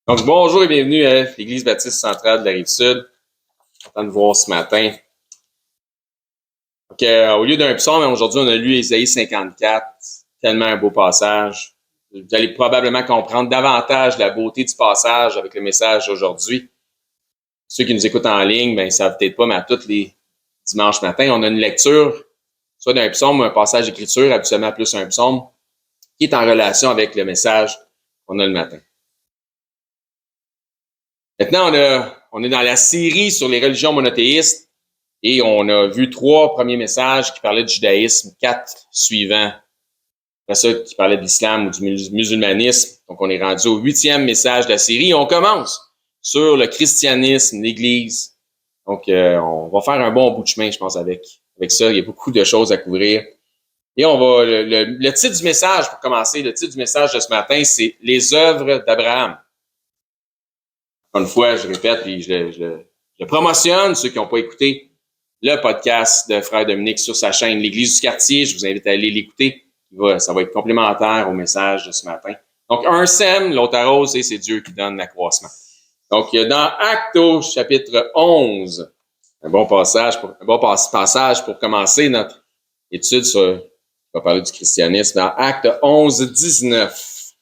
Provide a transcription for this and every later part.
Donc, bonjour et bienvenue à l'Église baptiste centrale de la Rive-Sud. Content de vous voir ce matin. Donc, au lieu d'un psaume, aujourd'hui, on a lu Ésaïe 54. Tellement un beau passage. Vous allez probablement comprendre davantage la beauté du passage avec le message d'aujourd'hui. Ceux qui nous écoutent en ligne, ben, ils savent peut-être pas, mais à tous les dimanches matins, on a une lecture, soit d'un psaume ou un passage d'écriture, habituellement plus un psaume, qui est en relation avec le message qu'on a le matin. Maintenant, on est dans la série sur les religions monothéistes et on a vu 3 premiers messages qui parlaient du judaïsme, 4 suivants, après ça, qui parlaient de l'islam ou du musulmanisme. Donc, on est rendu au 8e message de la série et on commence sur le christianisme, l'Église. Donc, on va faire un bon bout de chemin, je pense, avec ça. Il y a beaucoup de choses à couvrir. Et on va, le titre du message, pour commencer, le titre du message de ce matin, c'est « Les œuvres d'Abraham ». Une fois, je répète, puis je promotionne ceux qui n'ont pas écouté le podcast de Frère Dominique sur sa chaîne L'Église du quartier. Je vous invite à aller l'écouter. Ça va être complémentaire au message de ce matin. Donc, un sème, l'autre arrose, et c'est Dieu qui donne l'accroissement. Donc, dans Actes au chapitre 11, un bon passage pour commencer notre étude on va parler du christianisme. Dans Actes 11, 19,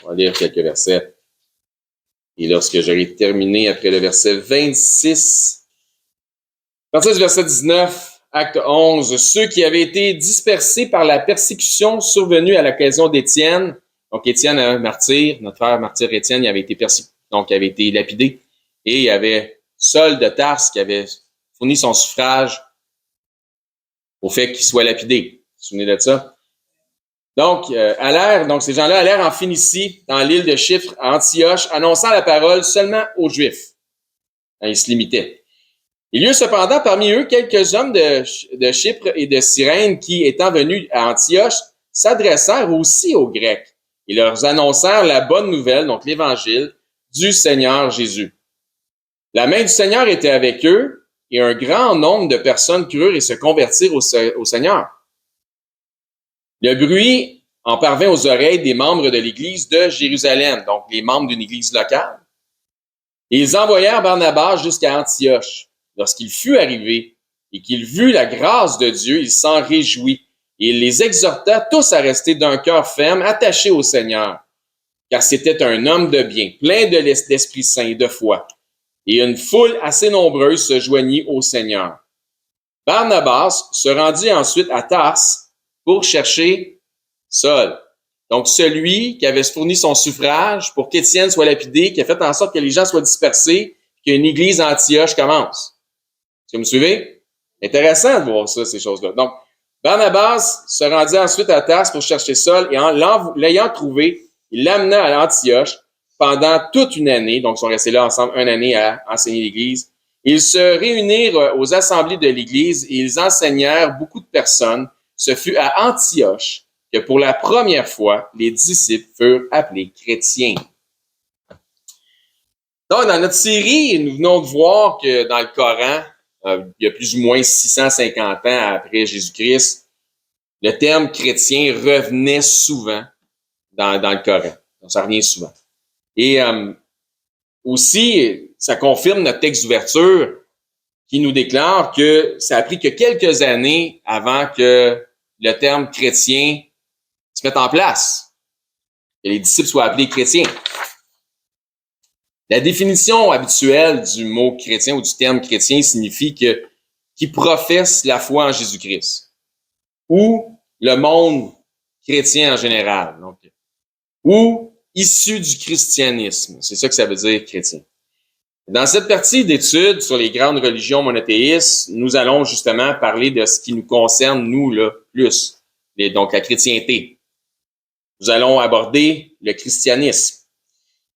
on va lire quelques versets. Et lorsque j'aurai terminé après le verset 26, à partir du verset 19, acte 11, ceux qui avaient été dispersés par la persécution survenue à l'occasion d'Étienne, donc Étienne, un martyr, notre frère martyr Étienne, il avait été donc il avait été lapidé, et il y avait Saul de Tarse qui avait fourni son suffrage au fait qu'il soit lapidé. Vous vous souvenez de ça? Donc, ces gens-là allèrent en Phénicie, dans l'île de Chypre, à Antioche, annonçant la parole seulement aux Juifs. Ils se limitaient. Il y eut cependant parmi eux quelques hommes de Chypre et de Cyrène qui, étant venus à Antioche, s'adressèrent aussi aux Grecs et leur annoncèrent la bonne nouvelle, donc l'Évangile, du Seigneur Jésus. La main du Seigneur était avec eux et un grand nombre de personnes crurent et se convertirent au Seigneur. Le bruit en parvint aux oreilles des membres de l'Église de Jérusalem, donc les membres d'une Église locale. Et ils envoyèrent Barnabas jusqu'à Antioche. Lorsqu'il fut arrivé et qu'il vit la grâce de Dieu, il s'en réjouit et il les exhorta tous à rester d'un cœur ferme, attachés au Seigneur, car c'était un homme de bien, plein d'Esprit Saint et de foi. Et une foule assez nombreuse se joignit au Seigneur. Barnabas se rendit ensuite à Tarse pour chercher Saul. Donc, celui qui avait fourni son suffrage pour qu'Étienne soit lapidé, qui a fait en sorte que les gens soient dispersés, qu'une église à Antioche commence. Est-ce que vous me suivez? Intéressant de voir ça, ces choses-là. Donc, Barnabas se rendit ensuite à Tarse pour chercher Saul et en l'ayant trouvé, il l'amena à Antioche pendant toute une année. Donc, ils sont restés là ensemble une année à enseigner l'Église. Ils se réunirent aux assemblées de l'Église et ils enseignèrent beaucoup de personnes. Ce fut à Antioche que pour la première fois, les disciples furent appelés chrétiens. Donc, dans notre série, nous venons de voir que dans le Coran, il y a plus ou moins 650 ans après Jésus-Christ, le terme chrétien revenait souvent dans le Coran. Donc, ça revient souvent. Et aussi, ça confirme notre texte d'ouverture qui nous déclare que ça a pris que quelques années avant que le terme chrétien se mette en place, que les disciples soient appelés chrétiens. La définition habituelle du mot chrétien ou du terme chrétien signifie qui professe la foi en Jésus-Christ ou le monde chrétien en général, donc, ou issu du christianisme. C'est ça que ça veut dire chrétien. Dans cette partie d'études sur les grandes religions monothéistes, nous allons justement parler de ce qui nous concerne, nous, là, plus, donc la chrétienté. Nous allons aborder le christianisme.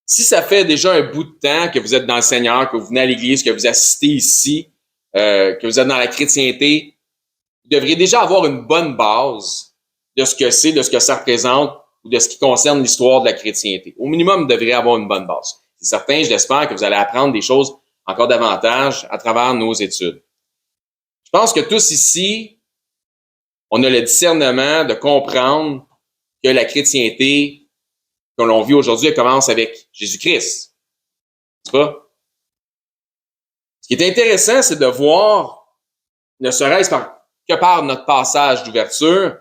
Si ça fait déjà un bout de temps que vous êtes dans le Seigneur, que vous venez à l'Église, que vous assistez ici, que vous êtes dans la chrétienté, vous devriez déjà avoir une bonne base de ce que c'est, de ce que ça représente ou de ce qui concerne l'histoire de la chrétienté. Au minimum, vous devriez avoir une bonne base. C'est certain, je l'espère, que vous allez apprendre des choses encore davantage à travers nos études. Je pense que tous ici, on a le discernement de comprendre que la chrétienté que l'on vit aujourd'hui, elle commence avec Jésus-Christ. pas? Ce qui est intéressant, c'est de voir, ne serait-ce que par notre passage d'ouverture,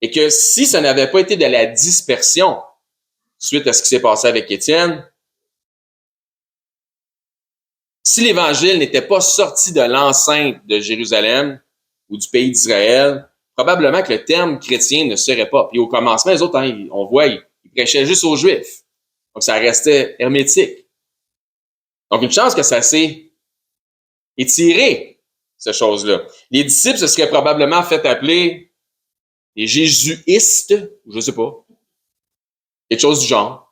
et que si ça n'avait pas été de la dispersion, suite à ce qui s'est passé avec Étienne, si l'Évangile n'était pas sorti de l'enceinte de Jérusalem ou du pays d'Israël, probablement que le terme chrétien ne serait pas. Puis au commencement, les autres, on voit, ils prêchaient juste aux Juifs. Donc ça restait hermétique. Donc une chance que ça s'est étiré, ces choses-là. Les disciples se seraient probablement fait appeler les jésuistes, je ne sais pas, quelque chose du genre.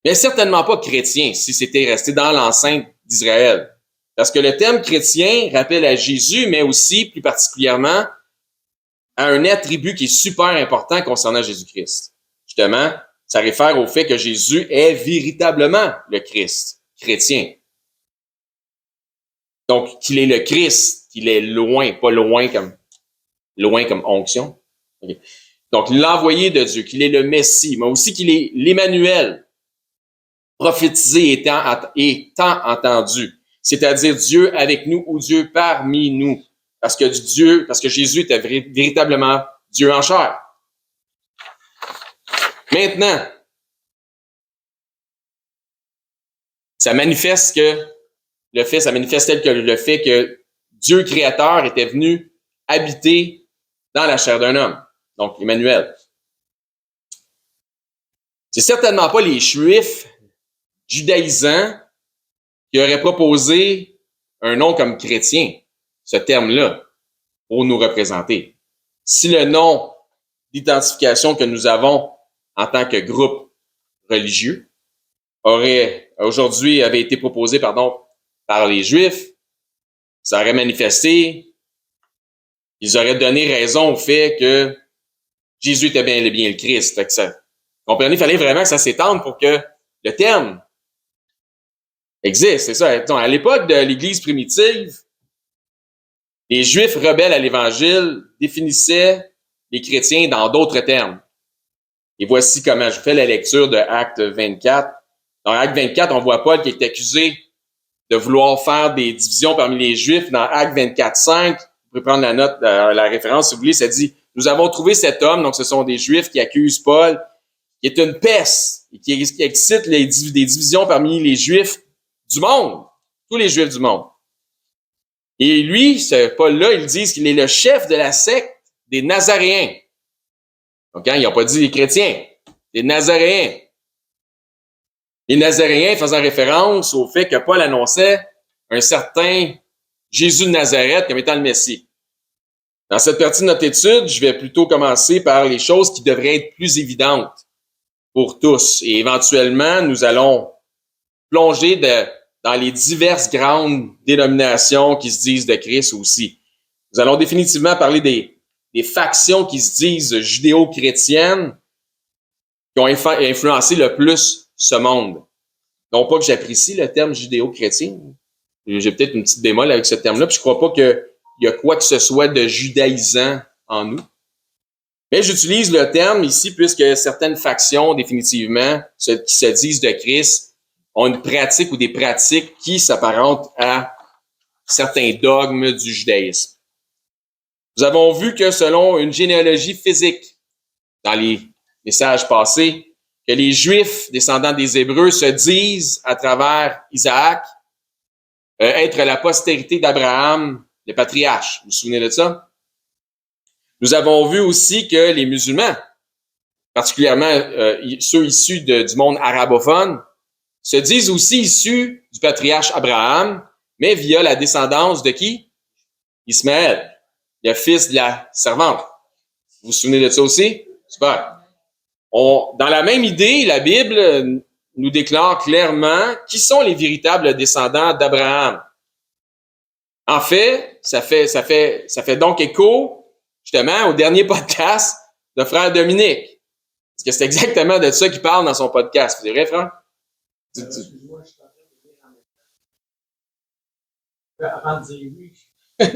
Mais certainement pas chrétien si c'était resté dans l'enceinte d'Israël. Parce que le terme chrétien rappelle à Jésus, mais aussi, plus particulièrement, à un attribut qui est super important concernant Jésus-Christ. Justement, ça réfère au fait que Jésus est véritablement le Christ, chrétien. Donc, qu'il est le Christ, qu'il est loin, pas loin comme onction. Okay. Donc, l'envoyé de Dieu, qu'il est le Messie, mais aussi qu'il est l'Emmanuel, prophétisé étant entendu, c'est-à-dire Dieu avec nous ou Dieu parmi nous, parce que Jésus était véritablement Dieu en chair. Maintenant, ça manifeste tel que le fait que Dieu créateur était venu habiter dans la chair d'un homme, donc Emmanuel. C'est certainement pas les Juifs judaïsants qui auraient proposé un nom comme chrétien, ce terme-là, pour nous représenter. Si le nom d'identification que nous avons en tant que groupe religieux avait été proposé, par les Juifs, ça aurait manifesté, ils auraient donné raison au fait que Jésus était bien le Christ. Fait que comprenez, il fallait vraiment que ça s'étende pour que le terme existe, c'est ça. À l'époque de l'Église primitive, les Juifs rebelles à l'Évangile définissaient les chrétiens dans d'autres termes. Et voici comment je fais la lecture de Acte 24. Dans Acte 24, on voit Paul qui est accusé de vouloir faire des divisions parmi les Juifs. Dans Acte 24:5, vous pouvez prendre la référence si vous voulez, ça dit « Nous avons trouvé cet homme », donc ce sont des Juifs qui accusent Paul, qui est une peste, et qui excite des divisions parmi les Juifs du monde, tous les Juifs du monde. Et lui, ce Paul-là, ils disent qu'il est le chef de la secte des Nazaréens. Donc, ils n'ont pas dit les chrétiens, les Nazaréens. Les Nazaréens faisant référence au fait que Paul annonçait un certain Jésus de Nazareth comme étant le Messie. Dans cette partie de notre étude, je vais plutôt commencer par les choses qui devraient être plus évidentes pour tous. Et éventuellement, nous allons plonger dans les diverses grandes dénominations qui se disent de Christ aussi. Nous allons définitivement parler des factions qui se disent judéo-chrétiennes qui ont influencé le plus ce monde. Non pas que j'apprécie le terme judéo-chrétien. J'ai peut-être une petite bémol avec ce terme-là, puis je crois pas qu'il y a quoi que ce soit de judaïsant en nous. Mais j'utilise le terme ici puisque certaines factions, définitivement, qui se disent de Christ, ont une pratique ou des pratiques qui s'apparentent à certains dogmes du judaïsme. Nous avons vu que selon une généalogie physique, dans les messages passés, que les Juifs, descendants des Hébreux, se disent, à travers Isaac, être la postérité d'Abraham, le patriarche. Vous vous souvenez de ça? Nous avons vu aussi que les musulmans, particulièrement ceux issus du monde arabophone, se disent aussi issus du patriarche Abraham, mais via la descendance de qui? Ismaël, le fils de la servante. Vous vous souvenez de ça aussi? Super. Dans la même idée, la Bible nous déclare clairement qui sont les véritables descendants d'Abraham. En fait, ça fait donc écho, justement, au dernier podcast de frère Dominique. Parce que c'est exactement de ça qu'il parle dans son podcast. C'est vrai, frère? Excuse-moi, je suis en train de dire en même temps. Avant de dire oui. Tu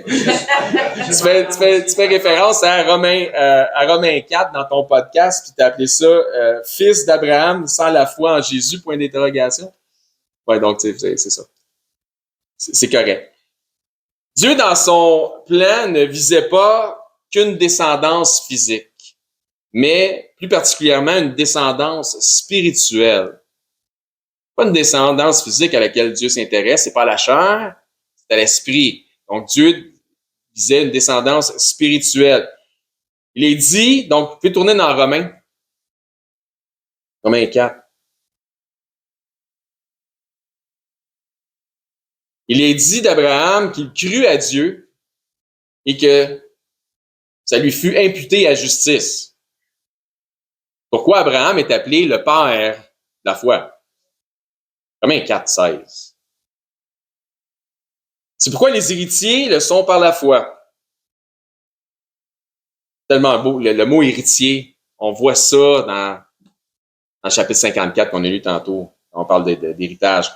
fais référence à Romains 4 dans ton podcast, puis tu as appelé ça fils d'Abraham sans la foi en Jésus, point d'interrogation. Ouais, donc, c'est ça. C'est correct. Dieu, dans son plan, ne visait pas qu'une descendance physique, mais plus particulièrement une descendance spirituelle. Pas une descendance physique à laquelle Dieu s'intéresse, c'est pas la chair, c'est à l'esprit. Donc, Dieu visait une descendance spirituelle. Il est dit, donc, vous pouvez tourner dans Romains 4. Il est dit d'Abraham qu'il crut à Dieu et que ça lui fut imputé à justice. Pourquoi Abraham est appelé le père de la foi? Romains 4:16. C'est pourquoi les héritiers le sont par la foi. Tellement beau, le mot héritier, on voit ça dans le chapitre 54 qu'on a lu tantôt. On parle d'héritage.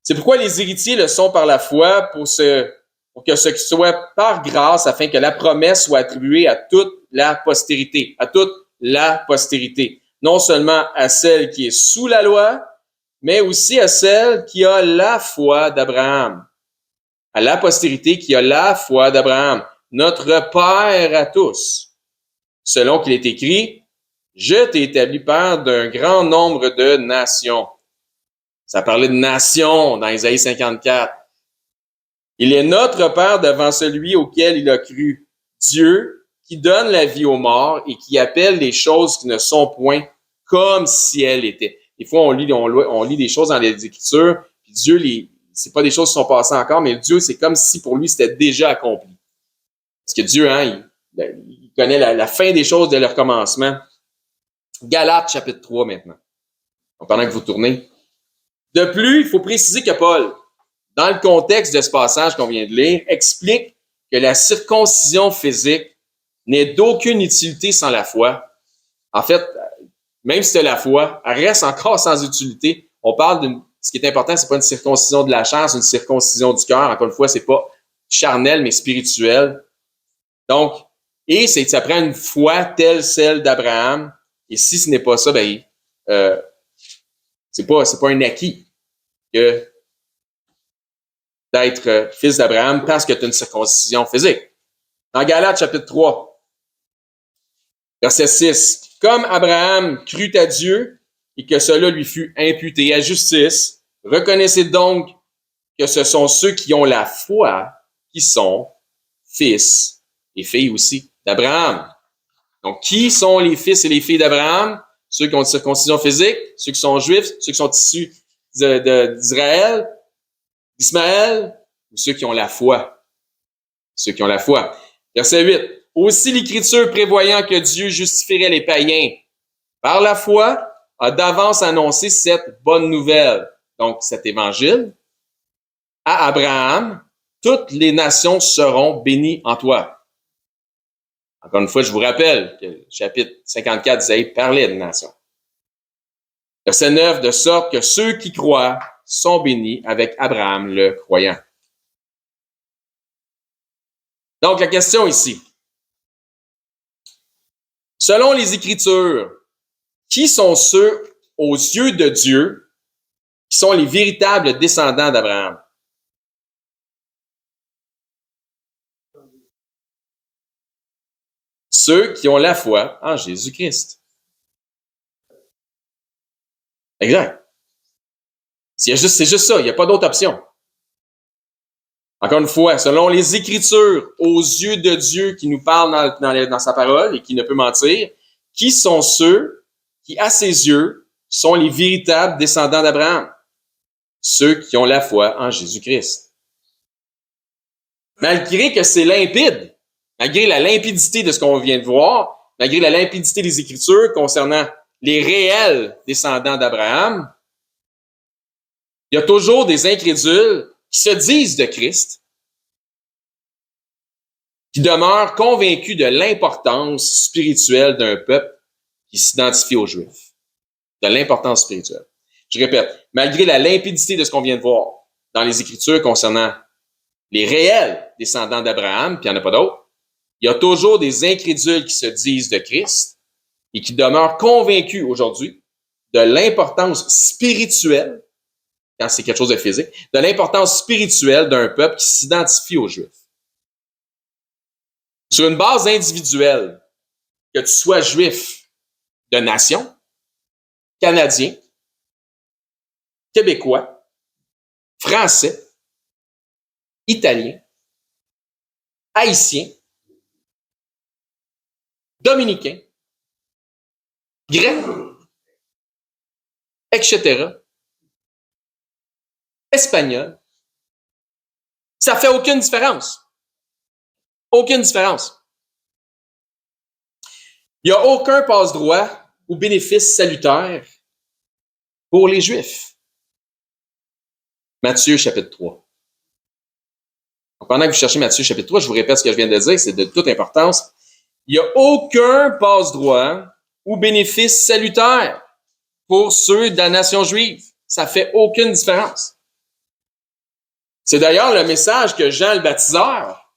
C'est pourquoi les héritiers le sont par la foi pour que ce soit par grâce afin que la promesse soit attribuée à toute la postérité, non seulement à celle qui est sous la loi, mais aussi à celle qui a la foi d'Abraham, à la postérité qui a la foi d'Abraham, notre Père à tous, selon qu'il est écrit, « Je t'ai établi père d'un grand nombre de nations. » Ça parlait de nations dans Isaïe 54. Il est notre Père devant celui auquel il a cru, Dieu qui donne la vie aux morts et qui appelle les choses qui ne sont point comme si elles étaient. Des fois, on lit des choses dans les Écritures, puis Dieu, c'est pas des choses qui sont passées encore, mais Dieu, c'est comme si pour lui, c'était déjà accompli. Parce que Dieu, il connaît la fin des choses de leur commencement. Galates, chapitre 3, maintenant. Donc, pendant que vous tournez. De plus, il faut préciser que Paul, dans le contexte de ce passage qu'on vient de lire, explique que la circoncision physique n'est d'aucune utilité sans la foi. En fait, même si tu as la foi, elle reste encore sans utilité. On parle ce qui est important, c'est pas une circoncision de la chair, c'est une circoncision du cœur. Encore une fois, c'est pas charnel, mais spirituel. Donc, ça prend une foi telle celle d'Abraham. Et si ce n'est pas ça, c'est pas un acquis que d'être fils d'Abraham parce que tu as une circoncision physique. Dans Galates, chapitre 3, verset 6. Comme Abraham crut à Dieu et que cela lui fut imputé à justice, reconnaissez donc que ce sont ceux qui ont la foi qui sont fils et filles aussi d'Abraham. Donc, qui sont les fils et les filles d'Abraham? Ceux qui ont une circoncision physique, ceux qui sont juifs, ceux qui sont issus d'Israël, d'Ismaël, ou ceux qui ont la foi. Ceux qui ont la foi. Verset 8. Aussi l'Écriture prévoyant que Dieu justifierait les païens par la foi, a d'avance annoncé cette bonne nouvelle, donc cet évangile, à Abraham, toutes les nations seront bénies en toi. Encore une fois, je vous rappelle que le chapitre 54 d'Isaïe parlait de nations. Verset 9, de sorte que ceux qui croient sont bénis avec Abraham le croyant. Donc, la question ici. Selon les Écritures, qui sont ceux, aux yeux de Dieu, qui sont les véritables descendants d'Abraham? Ceux qui ont la foi en Jésus-Christ. Exact. C'est juste ça, il n'y a pas d'autre option. Encore une fois, selon les Écritures, aux yeux de Dieu qui nous parle dans sa parole et qui ne peut mentir, qui sont ceux qui, à ses yeux, sont les véritables descendants d'Abraham? Ceux qui ont la foi en Jésus-Christ. Malgré que c'est limpide, malgré la limpidité de ce qu'on vient de voir, malgré la limpidité des Écritures concernant les réels descendants d'Abraham, il y a toujours des incrédules qui se disent de Christ, qui demeurent convaincus de l'importance spirituelle d'un peuple qui s'identifie aux Juifs. De l'importance spirituelle. Je répète, malgré la limpidité de ce qu'on vient de voir dans les Écritures concernant les réels descendants d'Abraham, puis il n'y en a pas d'autres, il y a toujours des incrédules qui se disent de Christ et qui demeurent convaincus aujourd'hui de l'importance spirituelle quand c'est quelque chose de physique, de l'importance spirituelle d'un peuple qui s'identifie aux Juifs. Sur une base individuelle, que tu sois juif de nation, canadien, québécois, français, italien, haïtien, dominicain, grec, etc., espagnol, ça fait aucune différence. Aucune différence. Il n'y a aucun passe-droit ou bénéfice salutaire pour les Juifs. Matthieu, chapitre 3. Donc, pendant que vous cherchez Matthieu, chapitre 3, je vous répète ce que je viens de dire, c'est de toute importance. Il n'y a aucun passe-droit ou bénéfice salutaire pour ceux de la nation juive. Ça fait aucune différence. C'est d'ailleurs le message que Jean le baptiseur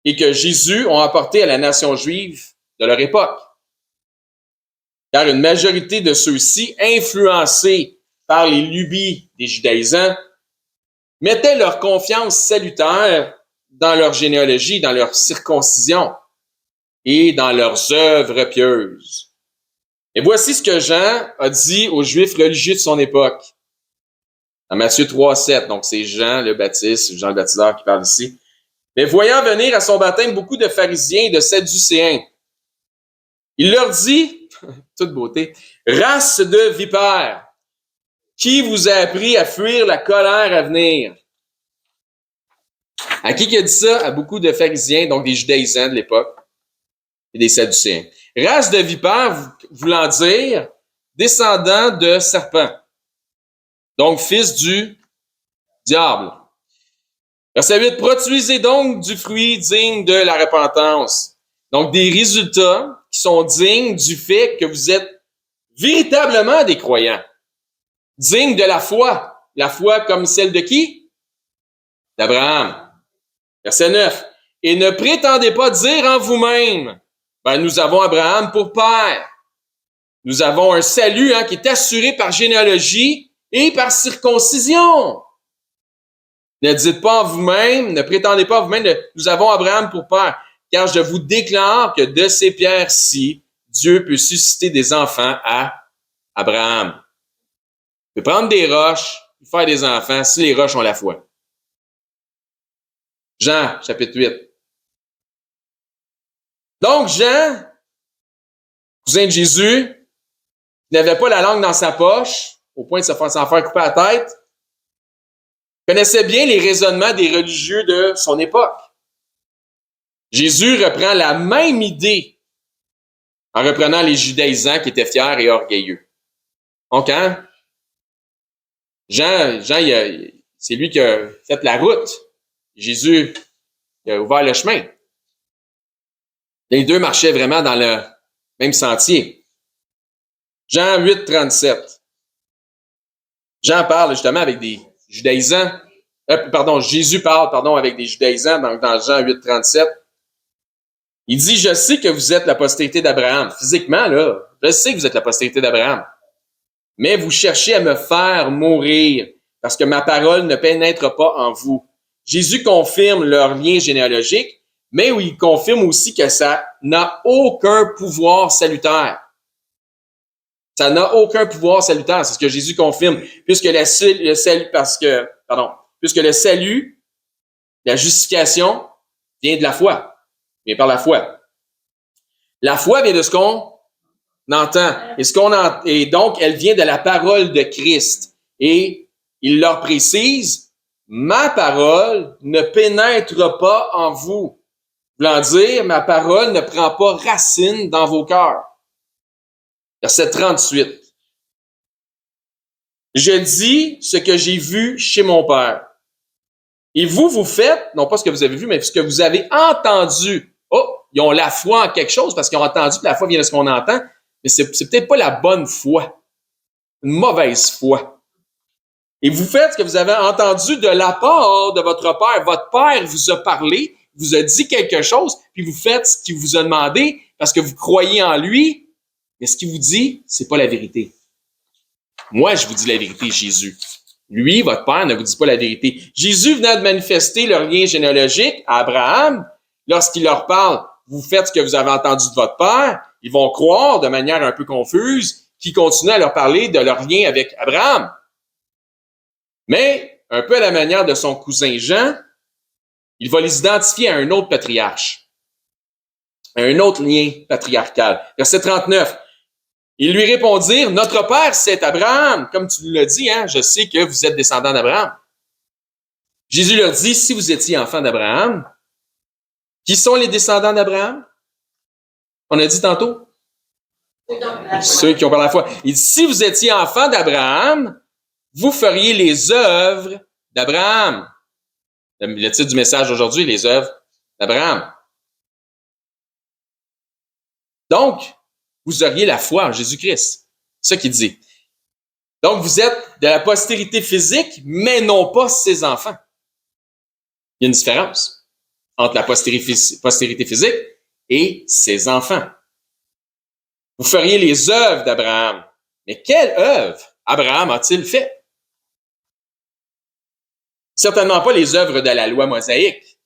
et que Jésus ont apporté à la nation juive de leur époque. Car une majorité de ceux-ci, influencés par les lubies des judaïsants, mettaient leur confiance salutaire dans leur généalogie, dans leur circoncision et dans leurs œuvres pieuses. Et voici ce que Jean a dit aux Juifs religieux de son époque. Dans Matthieu 3, 7, donc c'est Jean le Baptiste, Jean le baptiseur qui parle ici. Mais voyant venir à son baptême beaucoup de pharisiens et de sadducéens, il leur dit, toute beauté, « Race de vipères, qui vous a appris à fuir la colère à venir? » À qui a dit ça? À beaucoup de pharisiens, donc des judaïsants de l'époque, et des sadducéens. Race de vipères, voulant dire descendant de serpents, donc fils du diable. Verset 8, produisez donc du fruit digne de la repentance. Donc, des résultats qui sont dignes du fait que vous êtes véritablement des croyants. Dignes de la foi. La foi comme celle de qui? D'Abraham. Verset 9. Et ne prétendez pas dire en vous-même, ben, nous avons Abraham pour père. Nous avons un salut qui est assuré par généalogie et par circoncision. Ne dites pas en vous-même, ne prétendez pas en vous-même, nous avons Abraham pour père, car je vous déclare que de ces pierres-ci, Dieu peut susciter des enfants à Abraham. Il peut prendre des roches, faire des enfants, si les roches ont la foi. Jean, chapitre 8. Donc, Jean, cousin de Jésus, n'avait pas la langue dans sa poche, au point de s'en faire couper la tête, connaissait bien les raisonnements des religieux de son époque. Jésus reprend la même idée en reprenant les judaïsants qui étaient fiers et orgueilleux. Donc, Jean, c'est lui qui a fait la route. Jésus il a ouvert le chemin. Les deux marchaient vraiment dans le même sentier. Jean 8, 37. Jean parle justement avec des judaïsants. Jésus parle, avec des judaïsants dans Jean 8, 37. Il dit, je sais que vous êtes la postérité d'Abraham. Physiquement, là, je sais que vous êtes la postérité d'Abraham. Mais vous cherchez à me faire mourir parce que ma parole ne pénètre pas en vous. Jésus confirme leur lien généalogique, mais il confirme aussi que ça n'a aucun pouvoir salutaire. Ça n'a aucun pouvoir salutaire, c'est ce que Jésus confirme, puisque le salut, la justification vient de la foi, vient par la foi. La foi vient de ce qu'on entend, et donc elle vient de la parole de Christ. Et il leur précise, ma parole ne pénètre pas en vous. Voulant dire, ma parole ne prend pas racine dans vos cœurs. Verset 38. Je dis ce que j'ai vu chez mon Père. Et vous faites, non pas ce que vous avez vu, mais ce que vous avez entendu. Oh, ils ont la foi en quelque chose parce qu'ils ont entendu que la foi vient de ce qu'on entend, mais c'est peut-être pas la bonne foi. Une mauvaise foi. Et vous faites ce que vous avez entendu de la part de votre Père. Votre Père vous a parlé, vous a dit quelque chose, puis vous faites ce qu'il vous a demandé parce que vous croyez en lui. Mais ce qu'il vous dit, c'est pas la vérité. Moi, je vous dis la vérité, Jésus. Lui, votre père, ne vous dit pas la vérité. Jésus venait de manifester leur lien généalogique à Abraham. Lorsqu'il leur parle, vous faites ce que vous avez entendu de votre père, ils vont croire de manière un peu confuse qu'il continue à leur parler de leur lien avec Abraham. Mais, un peu à la manière de son cousin Jean, il va les identifier à un autre patriarche, à un autre lien patriarcal. Verset 39. Ils lui répondirent, notre père, c'est Abraham. Comme tu l'as dit, hein, je sais que vous êtes descendants d'Abraham. Jésus leur dit, si vous étiez enfants d'Abraham, qui sont les descendants d'Abraham? On a dit tantôt. Ceux qui ont par la foi. Il dit, si vous étiez enfants d'Abraham, vous feriez les œuvres d'Abraham. Le titre du message aujourd'hui, les œuvres d'Abraham. Donc, vous auriez la foi en Jésus-Christ. C'est ça qu'il dit. Donc, vous êtes de la postérité physique, mais non pas ses enfants. Il y a une différence entre la postérité physique et ses enfants. Vous feriez les œuvres d'Abraham. Mais quelle œuvre Abraham a-t-il fait? Certainement pas les œuvres de la loi mosaïque.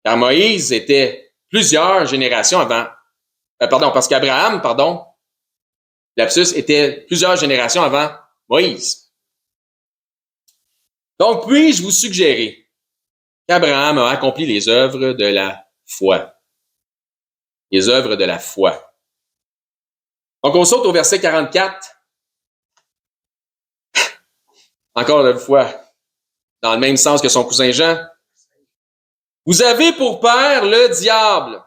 Car Moïse était plusieurs générations avant. Parce qu'Abraham, lapsus, était plusieurs générations avant Moïse. Donc, puis-je vous suggérer qu'Abraham a accompli les œuvres de la foi. Les œuvres de la foi. Donc, on saute au verset 44. Encore une fois, dans le même sens que son cousin Jean. Vous avez pour père le diable,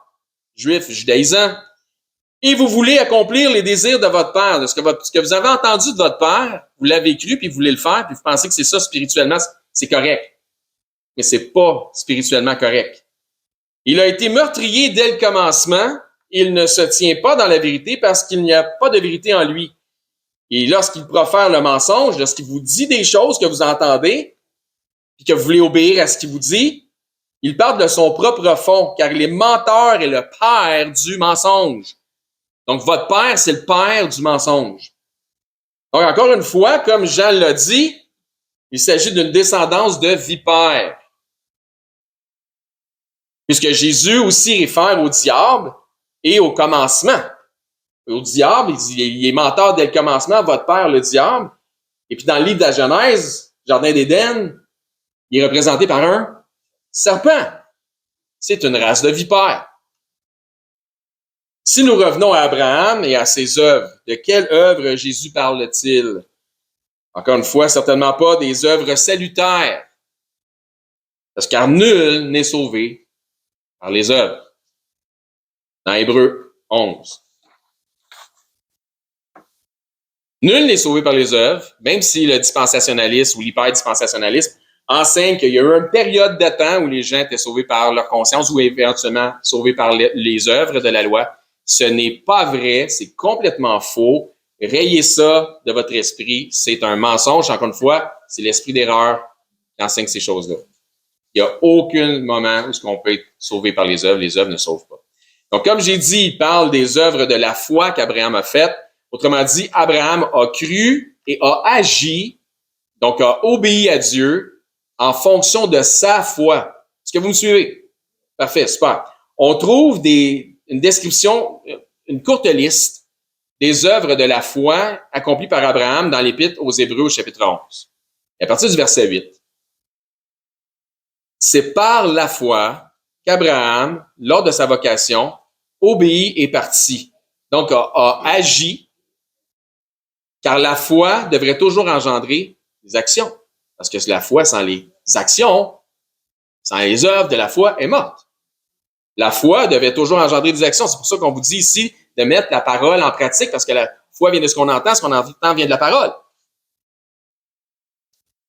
juif, judaïsant, et vous voulez accomplir les désirs de votre père. De ce que vous avez entendu de votre père, vous l'avez cru, puis vous voulez le faire, puis vous pensez que c'est ça spirituellement, c'est correct. Mais c'est pas spirituellement correct. Il a été meurtrier dès le commencement. Il ne se tient pas dans la vérité parce qu'il n'y a pas de vérité en lui. Et lorsqu'il profère le mensonge, lorsqu'il vous dit des choses que vous entendez, puis que vous voulez obéir à ce qu'il vous dit, il parle de son propre fond, car il est menteur et le père du mensonge. Donc, votre père, c'est le père du mensonge. Donc, encore une fois, comme Jean l'a dit, il s'agit d'une descendance de vipères. Puisque Jésus aussi réfère au diable et au commencement. Au diable, il dit, il est menteur dès le commencement, votre père, le diable. Et puis dans le livre de la Genèse, Jardin d'Éden, il est représenté par un serpent. C'est une race de vipères. Si nous revenons à Abraham et à ses œuvres, de quelles œuvres Jésus parle-t-il? Encore une fois, certainement pas des œuvres salutaires. Parce car nul n'est sauvé par les œuvres. Dans Hébreux 11. Nul n'est sauvé par les œuvres, même si le dispensationalisme ou l'hyper-dispensationalisme enseigne qu'il y a eu une période de temps où les gens étaient sauvés par leur conscience ou éventuellement sauvés par les œuvres de la loi. Ce n'est pas vrai, c'est complètement faux. Rayez ça de votre esprit, c'est un mensonge. Encore une fois, c'est l'esprit d'erreur qui enseigne ces choses-là. Il n'y a aucun moment où on peut être sauvé par les œuvres ne sauvent pas. Donc, comme j'ai dit, il parle des œuvres de la foi qu'Abraham a faites. Autrement dit, Abraham a cru et a agi, donc a obéi à Dieu en fonction de sa foi. Est-ce que vous me suivez? Parfait, super. On trouve une description, une courte liste des œuvres de la foi accomplies par Abraham dans l'Épître aux Hébreux au chapitre 11. Et à partir du verset 8. C'est par la foi qu'Abraham, lors de sa vocation, obéit et partit. Donc, a agi, car la foi devrait toujours engendrer des actions. Parce que la foi sans les actions, sans les œuvres de la foi, est morte. La foi devait toujours engendrer des actions. C'est pour ça qu'on vous dit ici de mettre la parole en pratique, parce que la foi vient de ce qu'on entend vient de la parole.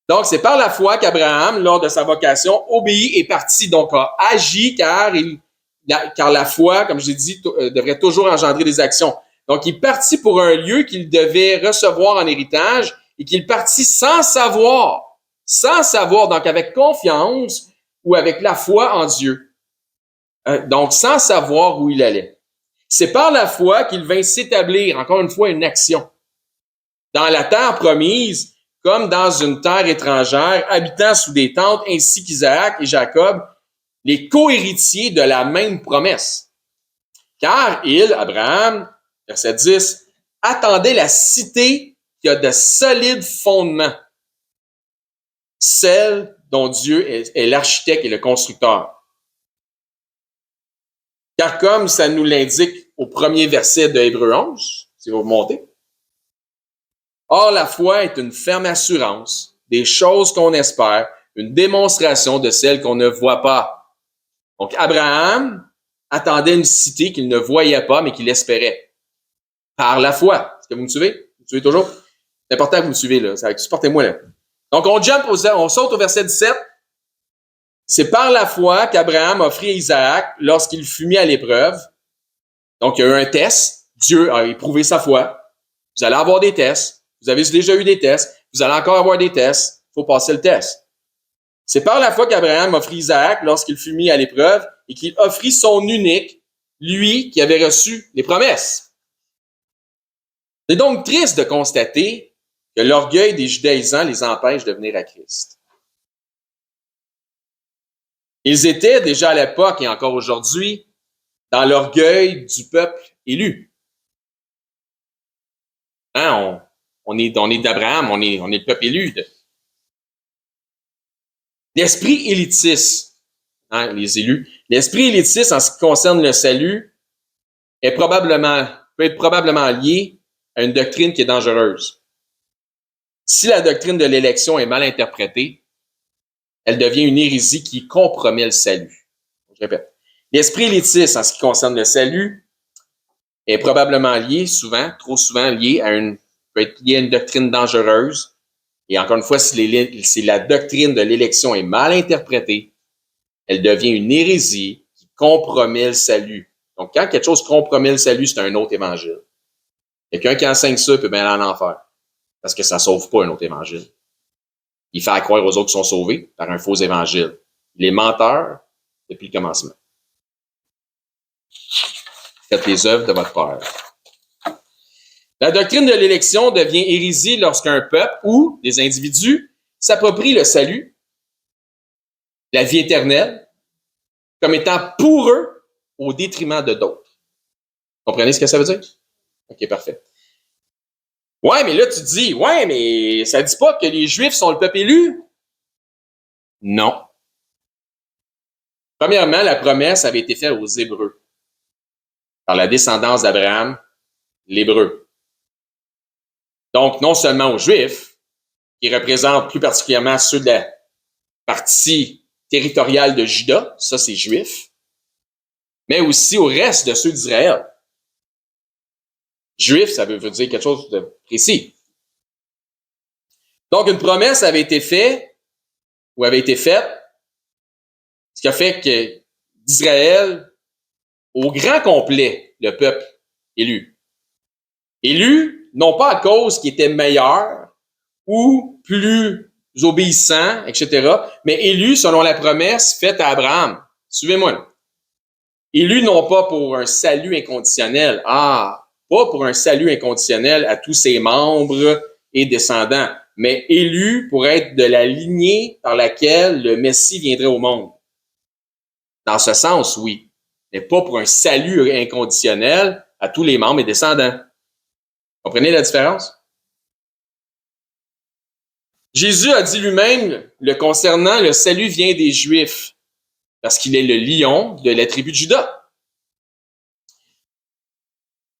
Donc, c'est par la foi qu'Abraham, lors de sa vocation, obéit et partit, donc a agi, car la foi, comme j'ai dit, devrait toujours engendrer des actions. Donc, il partit pour un lieu qu'il devait recevoir en héritage et qu'il partit sans savoir, donc avec confiance ou avec la foi en Dieu. Donc, sans savoir où il allait. C'est par la foi qu'il vint s'établir, encore une fois, une action dans la terre promise, comme dans une terre étrangère, habitant sous des tentes, ainsi qu'Isaac et Jacob, les co-héritiers de la même promesse. Car il, Abraham, verset 10, attendait la cité qui a de solides fondements, celle dont Dieu est l'architecte et le constructeur. Car comme ça nous l'indique au premier verset de Hébreux 11, si vous remontez, or la foi est une ferme assurance des choses qu'on espère, une démonstration de celles qu'on ne voit pas. Donc Abraham attendait une cité qu'il ne voyait pas, mais qu'il espérait. Par la foi. Est-ce que vous me suivez? Vous me suivez toujours? C'est important que vous me suivez, là. Supportez-moi, là. Donc, on saute au verset 17. C'est par la foi qu'Abraham offrit à Isaac lorsqu'il fut mis à l'épreuve. Donc, il y a eu un test. Dieu a éprouvé sa foi. Vous allez avoir des tests. Vous avez déjà eu des tests. Vous allez encore avoir des tests. Il faut passer le test. C'est par la foi qu'Abraham offrit Isaac lorsqu'il fut mis à l'épreuve et qu'il offrit son unique, lui qui avait reçu les promesses. C'est donc triste de constater que l'orgueil des judaïsants les empêche de venir à Christ. Ils étaient déjà à l'époque et encore aujourd'hui dans l'orgueil du peuple élu. Hein, on est d'Abraham, on est le peuple élu. L'esprit élitiste, hein, les élus, l'esprit élitiste en ce qui concerne le salut peut être probablement lié à une doctrine qui est dangereuse. Si la doctrine de l'élection est mal interprétée, elle devient une hérésie qui compromet le salut. Je répète. L'esprit élitiste en ce qui concerne le salut est probablement lié, trop souvent lié peut être lié à une doctrine dangereuse. Et encore une fois, si la doctrine de l'élection est mal interprétée, elle devient une hérésie qui compromet le salut. Donc, quand quelque chose compromet le salut, c'est un autre évangile. Quelqu'un qui enseigne ça peut bien aller en enfer. Parce que ça ne sauve pas un autre évangile. Il fait croire aux autres qui sont sauvés par un faux évangile. Il est menteur depuis le commencement. Faites les œuvres de votre Père. La doctrine de l'élection devient hérésie lorsqu'un peuple ou des individus s'approprient le salut, la vie éternelle, comme étant pour eux au détriment de d'autres. Comprenez ce que ça veut dire? OK, parfait. Ouais, mais là, tu dis, ouais, mais ça dit pas que les Juifs sont le peuple élu? Non. Premièrement, la promesse avait été faite aux Hébreux, par la descendance d'Abraham, l'Hébreu. Donc, non seulement aux Juifs, qui représentent plus particulièrement ceux de la partie territoriale de Juda, ça c'est Juif, mais aussi au reste de ceux d'Israël. Juif, ça veut dire quelque chose de précis. Donc, une promesse avait été faite, ce qui a fait que d'Israël, au grand complet, le peuple élu. Élu, non pas à cause qu'il était meilleur ou plus obéissant, etc., mais élu selon la promesse faite à Abraham. Suivez-moi. Élu non pas pour un salut inconditionnel. Pas pour un salut inconditionnel à tous ses membres et descendants, mais élu pour être de la lignée par laquelle le Messie viendrait au monde. Dans ce sens, oui, mais pas pour un salut inconditionnel à tous les membres et descendants. Comprenez la différence? Jésus a dit lui-même, le concernant, le salut vient des Juifs, parce qu'il est le lion de la tribu de Juda.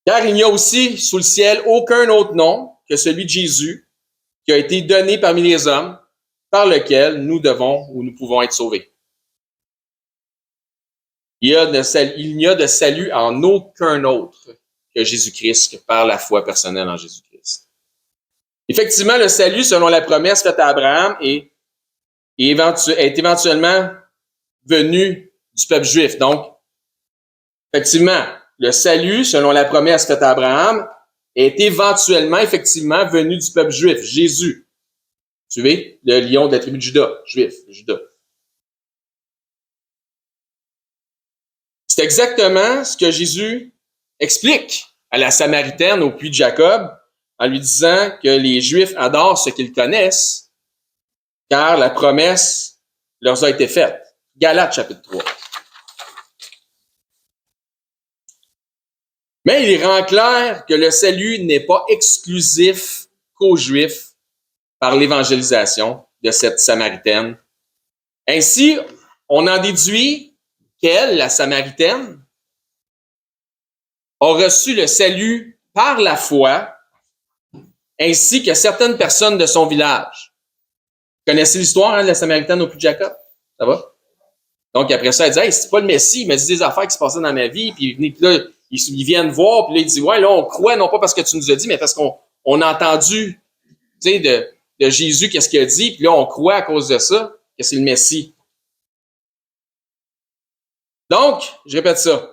Car il n'y a aussi sous le ciel aucun autre nom que celui de Jésus qui a été donné parmi les hommes par lequel nous devons ou nous pouvons être sauvés. Il n'y a de salut en aucun autre que Jésus-Christ, que par la foi personnelle en Jésus-Christ. Effectivement, le salut, selon la promesse faite à Abraham, est éventuellement venu du peuple juif. Donc, effectivement, le salut, selon la promesse faite à Abraham, est effectivement venu du peuple juif, Jésus. Suivez, le lion de la tribu de Juda, juif, Juda. C'est exactement ce que Jésus explique à la Samaritaine au puits de Jacob, en lui disant que les Juifs adorent ce qu'ils connaissent, car la promesse leur a été faite. Galates, chapitre 3. Mais il rend clair que le salut n'est pas exclusif qu'aux Juifs par l'évangélisation de cette Samaritaine. Ainsi, on en déduit qu'elle, la Samaritaine, a reçu le salut par la foi, ainsi que certaines personnes de son village. Vous connaissez l'histoire de la Samaritaine au puits de Jacob? Ça va? Donc, après ça, elle dit « Hey, c'est pas le Messie, il m'a dit des affaires qui se passaient dans ma vie, puis là, ils viennent voir, puis là, il dit « Ouais, là, on croit, non pas parce que tu nous as dit, mais parce qu'on a entendu, tu sais, de Jésus, qu'est-ce qu'il a dit, puis là, on croit à cause de ça, que c'est le Messie. » Donc, je répète ça.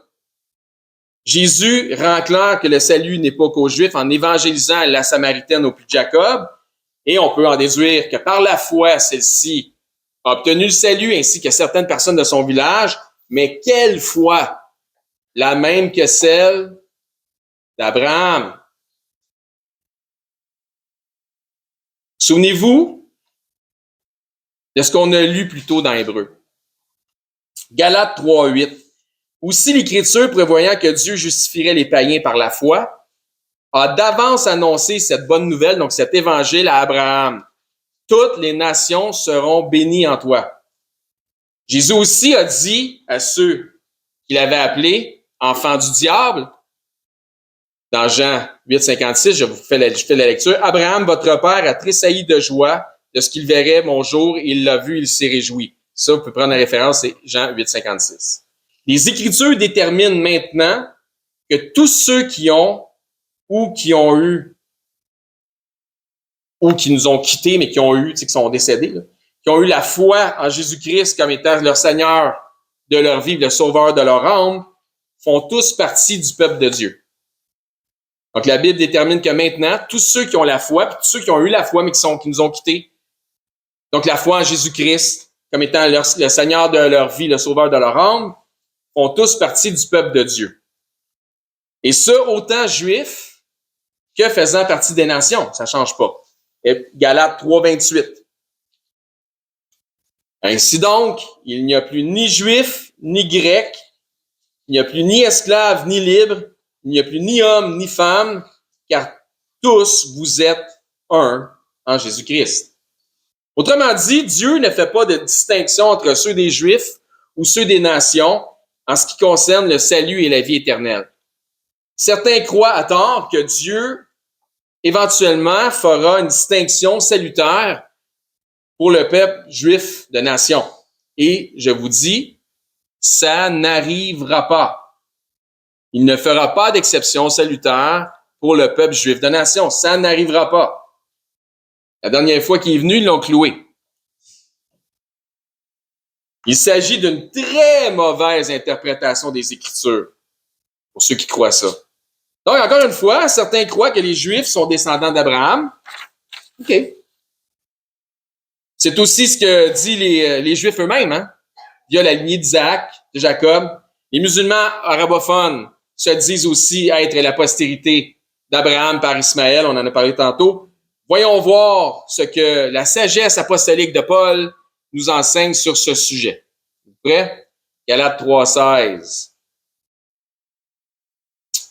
Jésus rend clair que le salut n'est pas qu'aux Juifs en évangélisant la Samaritaine au puits de Jacob, et on peut en déduire que par la foi, celle-ci a obtenu le salut ainsi que certaines personnes de son village, mais quelle foi? La même que celle d'Abraham. Souvenez-vous de ce qu'on a lu plus tôt dans Hébreux. Galates 3:8. Aussi l'Écriture, prévoyant que Dieu justifierait les païens par la foi, a d'avance annoncé cette bonne nouvelle, donc cet évangile à Abraham. Toutes les nations seront bénies en toi. Jésus aussi a dit à ceux qu'il avait appelés enfants du diable, dans Jean 8,56, je fais la lecture, « Abraham, votre père, a tressailli de joie de ce qu'il verrait mon jour, et il l'a vu, il s'est réjoui. » Ça, vous pouvez prendre la référence, c'est Jean 8,56. Les Écritures déterminent maintenant que tous ceux qui ont ou qui ont eu ou qui nous ont quittés, mais qui ont eu, tu sais, qui sont décédés, là, qui ont eu la foi en Jésus-Christ comme étant leur Seigneur de leur vie, le Sauveur de leur âme, font tous partie du peuple de Dieu. Donc, la Bible détermine que maintenant, tous ceux qui ont la foi, puis tous ceux qui ont eu la foi, mais qui nous ont quittés, donc la foi en Jésus-Christ comme étant le Seigneur de leur vie, le Sauveur de leur âme, font tous partie du peuple de Dieu. Et ce, autant juifs que faisant partie des nations. Ça ne change pas. Et Galates 3,28. Ainsi donc, il n'y a plus ni juif, ni grec, il n'y a plus ni esclave, ni libre, il n'y a plus ni homme, ni femme, car tous vous êtes un en Jésus-Christ. Autrement dit, Dieu ne fait pas de distinction entre ceux des Juifs ou ceux des nations en ce qui concerne le salut et la vie éternelle. Certains croient à tort que Dieu, éventuellement, fera une distinction salutaire pour le peuple juif de nation. Et je vous dis, ça n'arrivera pas. Il ne fera pas d'exception salutaire pour le peuple juif de nation. Ça n'arrivera pas. La dernière fois qu'il est venu, ils l'ont cloué. Il s'agit d'une très mauvaise interprétation des Écritures, pour ceux qui croient ça. Donc, encore une fois, certains croient que les Juifs sont descendants d'Abraham. OK. C'est aussi ce que disent les Juifs eux-mêmes, hein? Via la lignée d'Isaac, de Jacob. Les musulmans arabophones se disent aussi être la postérité d'Abraham par Ismaël, on en a parlé tantôt. Voyons voir ce que la sagesse apostolique de Paul nous enseigne sur ce sujet. Vous êtes prêts? Galates 3,16.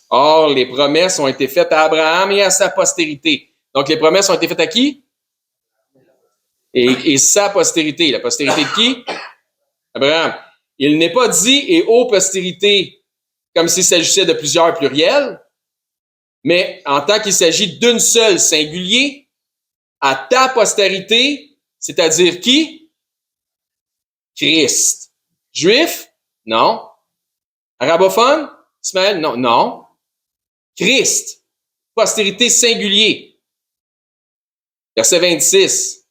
Or, les promesses ont été faites à Abraham et à sa postérité. Donc, les promesses ont été faites à qui? Et sa postérité. La postérité de qui? Abraham. Il n'est pas dit « et aux postérités » comme s'il s'agissait de plusieurs pluriels, mais en tant qu'il s'agit d'une seule singulier, à ta postérité, c'est-à-dire qui? Christ. Juif? Non. Arabophone? Ismaël? Non. Non. Christ. Postérité singulier. Verset 26.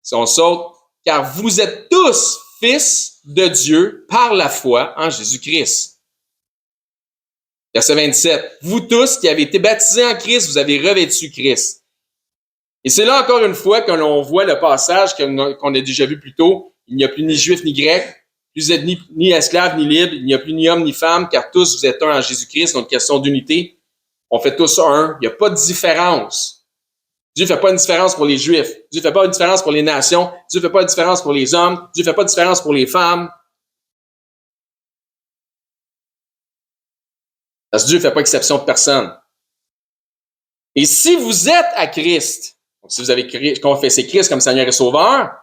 Si on saute, car vous êtes tous fils de Dieu par la foi en Jésus-Christ. Verset 27. Vous tous qui avez été baptisés en Christ, vous avez revêtu Christ. Et c'est là encore une fois que l'on voit le passage qu'on a déjà vu plus tôt. Il n'y a plus ni juif ni grec, vous êtes ni esclave ni libre, il n'y a plus ni homme ni femme, car tous vous êtes un en Jésus-Christ. Donc, question d'unité. On fait tous un. Il n'y a pas de différence. Dieu ne fait pas une différence pour les Juifs. Dieu ne fait pas une différence pour les nations. Dieu ne fait pas une différence pour les hommes. Dieu ne fait pas de différence pour les femmes. Parce que Dieu ne fait pas exception de personne. Et si vous êtes à Christ, donc si vous avez confessé Christ comme Seigneur et Sauveur,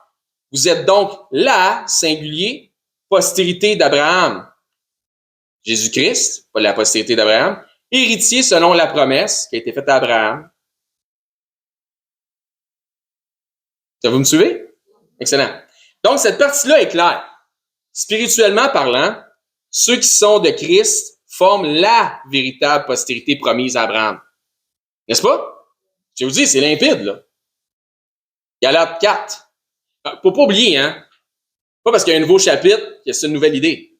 vous êtes donc la, singulier, postérité d'Abraham. Jésus-Christ, pas la postérité d'Abraham, héritier selon la promesse qui a été faite à Abraham. Ça, vous me suivez? Excellent. Donc, cette partie-là est claire. Spirituellement parlant, ceux qui sont de Christ forment la véritable postérité promise à Abraham. N'est-ce pas? Je vous dis, c'est limpide, là. Galates 4. Faut pas oublier, hein? Pas parce qu'il y a un nouveau chapitre qu'il y a une nouvelle idée.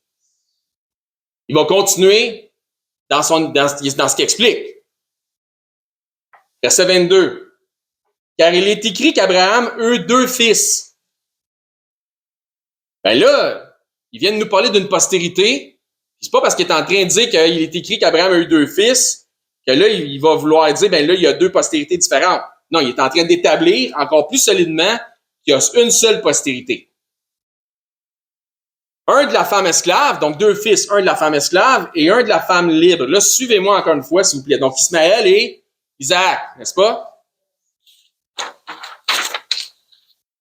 Il va continuer dans ce qu'il explique. Verset 22. Car il est écrit qu'Abraham eut 2 fils. Ben là, il vient de nous parler d'une postérité. C'est pas parce qu'il est en train de dire qu'il est écrit qu'Abraham a eu 2 fils que là, il va vouloir dire, ben là, il y a 2 postérités différentes. Non, il est en train d'établir encore plus solidement qu'il y a une seule postérité. Un de la femme esclave, donc 2 fils, un de la femme esclave et un de la femme libre. Là, suivez-moi encore une fois, s'il vous plaît. Donc, Ismaël et Isaac, n'est-ce pas?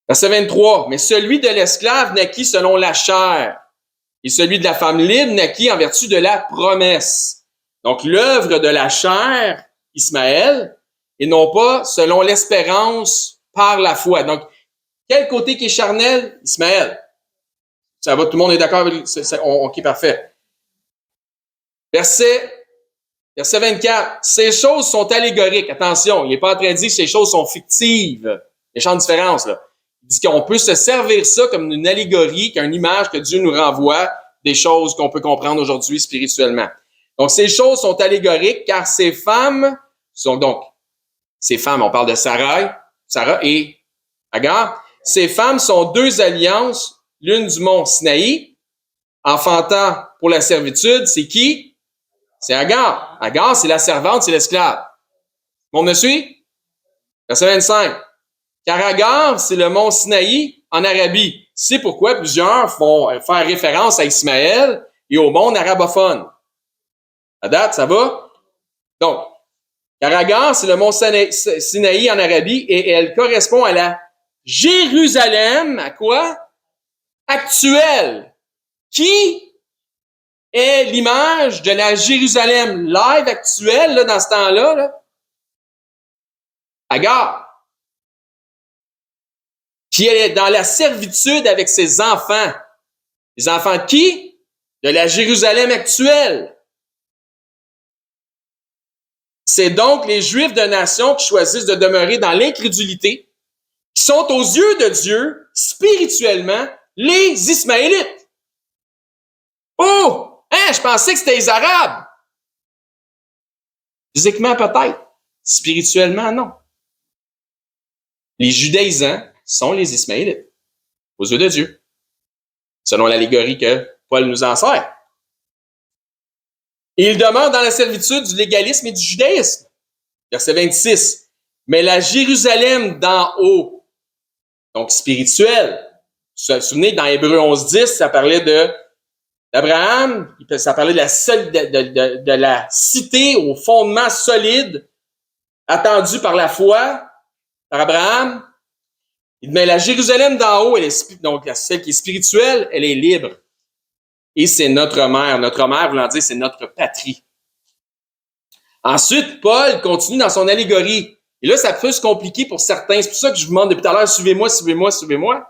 Verset 23. Mais celui de l'esclave naquit selon la chair, et celui de la femme libre naquit en vertu de la promesse. Donc, l'œuvre de la chair, Ismaël, et non pas selon l'espérance par la foi. Donc, quel côté qui est charnel? Ismaël. Ça va, tout le monde est d'accord avec OK, parfait. Verset 24. Ces choses sont allégoriques. Attention, il n'est pas en train de dire que ces choses sont fictives. Méchante différence, là. Il dit qu'on peut se servir ça comme une allégorie, qu'une image que Dieu nous renvoie des choses qu'on peut comprendre aujourd'hui spirituellement. Donc, ces choses sont allégoriques car ces femmes sont donc, ces femmes, on parle de Sarah et Agar. Ces femmes sont 2 alliances, l'une du mont Sinaï, enfantant pour la servitude, c'est qui? C'est Agar. Agar, c'est la servante, c'est l'esclave. On me suit? Verset 25. Car Agar, c'est le mont Sinaï en Arabie. C'est pourquoi plusieurs font faire référence à Ismaël et au monde arabophone. À date, ça va? Donc, car Agar, c'est le mont Sinaï en Arabie et elle correspond à la Jérusalem, à quoi? Actuelle. Qui est l'image de la Jérusalem live actuelle, là, dans ce temps-là? Là? Agar. Qui est dans la servitude avec ses enfants. Les enfants de qui? De la Jérusalem actuelle. C'est donc les Juifs de nation qui choisissent de demeurer dans l'incrédulité, qui sont aux yeux de Dieu, spirituellement, les Ismaélites. Oh! Hein, je pensais que c'était les Arabes. Physiquement, peut-être. Spirituellement, non. Les judaïsants sont les Ismaélites, aux yeux de Dieu, selon l'allégorie que Paul nous en sert. Et ils demeurent dans la servitude du légalisme et du judaïsme. Verset 26. Mais la Jérusalem d'en haut, donc spirituelle, vous vous souvenez, dans Hébreux 11.10, ça parlait d'Abraham, ça parlait de la cité au fondement solide, attendu par la foi, par Abraham. Mais la Jérusalem d'en haut, donc celle qui est spirituelle, elle est libre. Et c'est notre mère. Notre mère, voulant dire, c'est notre patrie. Ensuite, Paul continue dans son allégorie. Et là, ça peut se compliquer pour certains. C'est pour ça que je vous demande depuis tout à l'heure, suivez-moi, suivez-moi, suivez-moi.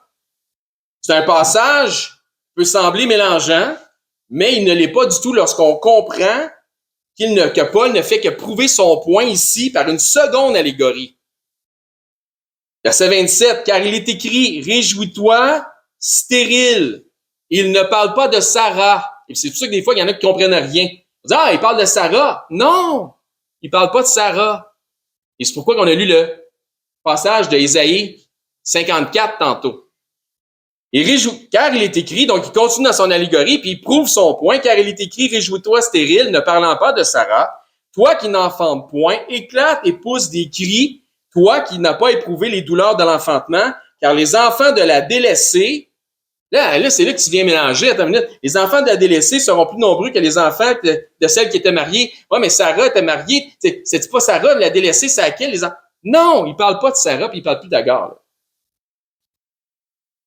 C'est un passage qui peut sembler mélangeant, mais il ne l'est pas du tout lorsqu'on comprend que Paul ne fait que prouver son point ici par une seconde allégorie. Verset 27, car il est écrit, réjouis-toi, stérile. Il ne parle pas de Sarah. Et c'est pour ça que des fois, il y en a qui comprennent rien. On dit, il parle de Sarah. Non, il parle pas de Sarah. Et c'est pourquoi on a lu le passage de Ésaïe 54 tantôt. Car il est écrit, donc il continue dans son allégorie, puis il prouve son point, car il est écrit, réjouis-toi, stérile, ne parlant pas de Sarah. Toi qui n'enfantes point, éclate et pousse des cris, toi qui n'as pas éprouvé les douleurs de l'enfantement, car les enfants de la délaissée, là, c'est là que tu viens mélanger. Attends une minute. Les enfants de la délaissée seront plus nombreux que les enfants de celle qui était mariée. Ouais, mais Sarah était mariée. C'est pas Sarah, la délaissée, c'est à quelle les enfants? Non, il parle pas de Sarah, puis il parle plus d'Agar. Là.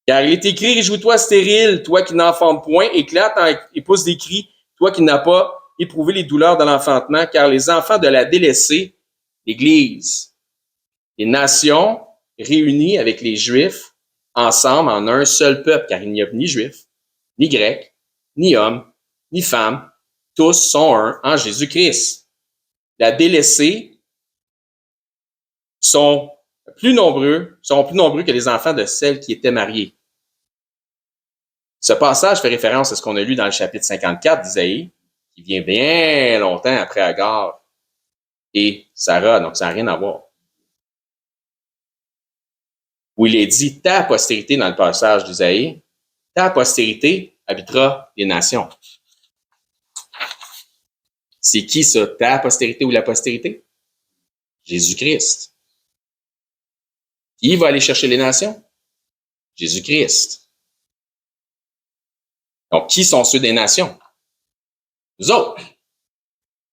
Car il est écrit, réjouis-toi stérile, toi qui n'enfantes point, éclate et pousse des cris, toi qui n'as pas éprouvé les douleurs de l'enfantement, car les enfants de la délaissée, l'Église, les nations réunies avec les Juifs, ensemble en un seul peuple, car il n'y a ni Juifs, ni Grecs, ni hommes, ni femmes, tous sont un en Jésus-Christ. La délaissée seront plus nombreux que les enfants de celles qui étaient mariées. Ce passage fait référence à ce qu'on a lu dans le chapitre 54 d'Isaïe, qui vient bien longtemps après Agar et Sarah, donc ça n'a rien à voir. Où il est dit, ta postérité dans le passage d'Isaïe, ta postérité habitera les nations. C'est qui ça, ta postérité ou la postérité? Jésus-Christ. Qui va aller chercher les nations? Jésus-Christ. Donc, qui sont ceux des nations? Nous autres.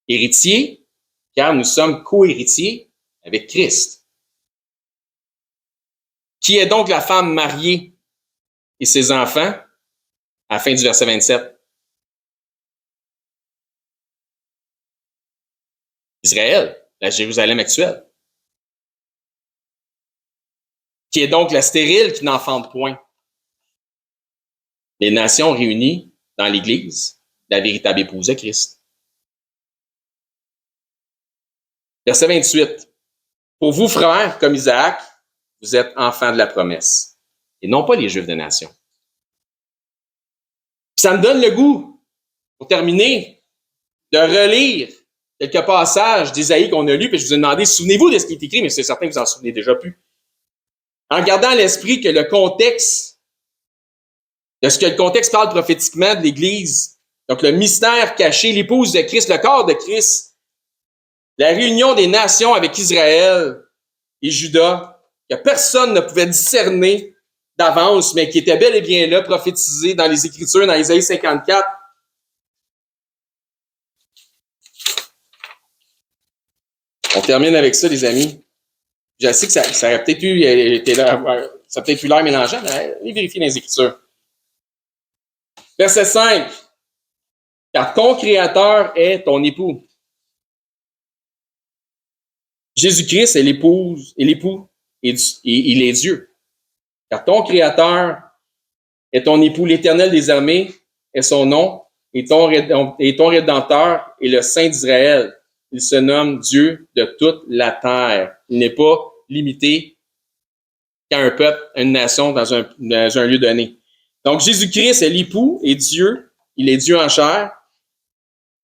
Héritiers, car nous sommes co-héritiers avec Christ. Qui est donc la femme mariée et ses enfants? À la fin du verset 27. Israël, la Jérusalem actuelle. Qui est donc la stérile qui n'enfante point? Les nations réunies dans l'Église, la véritable épouse de Christ. Verset 28. Pour vous, frères, comme Isaac, vous êtes enfants de la promesse, et non pas les Juifs de nation. Ça me donne le goût, pour terminer, de relire quelques passages d'Isaïe qu'on a lus, puis je vous ai demandé, souvenez-vous de ce qui est écrit, mais c'est certain que vous en souvenez déjà plus. En gardant à l'esprit que le contexte, de ce que le contexte parle prophétiquement de l'Église, donc le mystère caché, l'épouse de Christ, le corps de Christ, la réunion des nations avec Israël et Juda, que personne ne pouvait discerner d'avance, mais qui était bel et bien là, prophétisé dans les Écritures, dans Isaïe 54. On termine avec ça, les amis. Je sais que ça aurait peut-être eu l'air mélangeant, mais allez vérifier dans les Écritures. Verset 5. Car ton Créateur est ton époux. Jésus-Christ est l'époux et il est Dieu. Car ton Créateur est ton époux, l'Éternel des armées est son nom, et ton Rédempteur est le Saint d'Israël. Il se nomme Dieu de toute la terre. Il n'est pas limité qu'à un peuple, à une nation, dans un lieu donné. Donc, Jésus-Christ est l'époux et Dieu. Il est Dieu en chair.